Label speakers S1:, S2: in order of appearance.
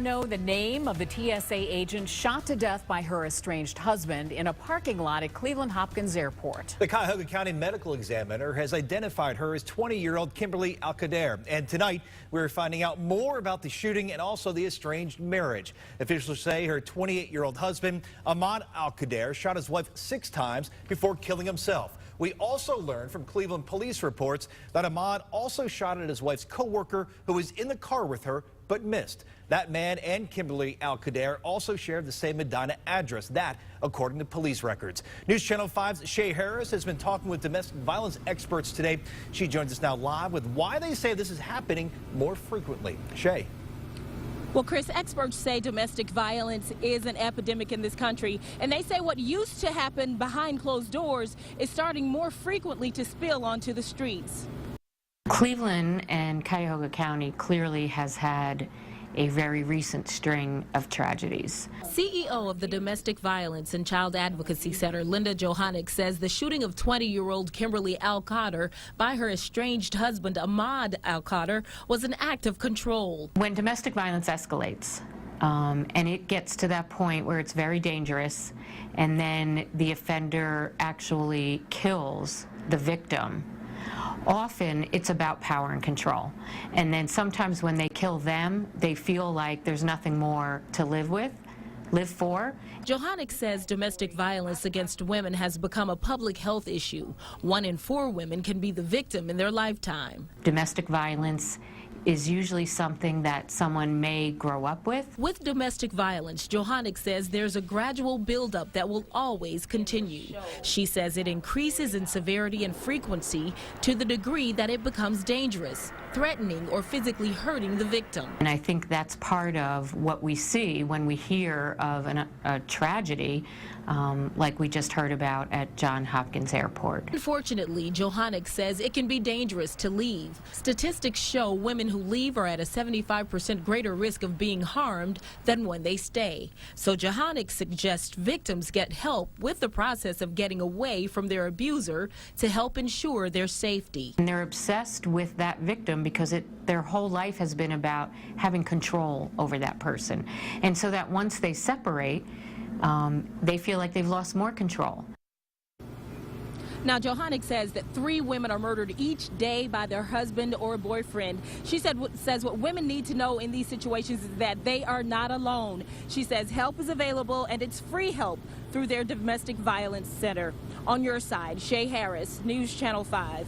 S1: know the name of the TSA agent shot to death by her estranged husband in a parking lot at Cleveland Hopkins Airport.
S2: The Cuyahoga County Medical Examiner has identified her as 20-year-old Kimberly Alcader. And tonight, we're finding out more about the shooting and also the estranged marriage. Officials say her 28-year-old husband, Ahmad Alcader, shot his wife 6 times before killing himself. We also learned from Cleveland police reports that Ahmad also shot at his wife's co-worker who was in the car with her but missed. That man and Kimberly Alcader also shared the same Medina address, that according to police records. News Channel 5's Shay Harris has been talking with domestic violence experts today. She joins us now live with why they say this is happening more frequently. Shay.
S3: Well, Chris, experts say domestic violence is an epidemic in this country, and they say what used to happen behind closed doors is starting more frequently to spill onto the streets.
S4: Cleveland and Cuyahoga County clearly has had a very recent string of tragedies.
S3: CEO of the Domestic Violence and Child Advocacy Center, Linda Johannick, says the shooting of 20-year-old Kimberly Alcader by her estranged husband, Ahmad Alcader, was an act of control.
S4: When domestic violence escalates, and it gets to that point where it's very dangerous, and then the offender actually kills the victim, often it's about power and control. And then sometimes when they kill them, they feel like there's nothing more to live for.
S3: Johannick says domestic violence against women has become a public health issue. 1 in 4 women can be the victim in their lifetime.
S4: Domestic violence is usually something that someone may grow up with.
S3: With domestic violence, Johannick says there's a gradual buildup that will always continue. She says it increases in severity and frequency to the degree that it becomes dangerous, threatening or physically hurting the victim.
S4: And I think that's part of what we see when we hear of a tragedy like we just heard about at Johns Hopkins Airport.
S3: Unfortunately, Johannick says it can be dangerous to leave. Statistics show women who leave are at a 75% greater risk of being harmed than when they stay. So Johannick suggests victims get help with the process of getting away from their abuser to help ensure their safety.
S4: And they're obsessed with that victim because their whole life has been about having control over that person. And so that once they separate, they feel like they've lost more control.
S3: Now, Johannick says that 3 women are murdered each day by their husband or boyfriend. She says what women need to know in these situations is that they are not alone. She says help is available, and it's free help through their domestic violence center. On your side, Shay Harris, News Channel 5.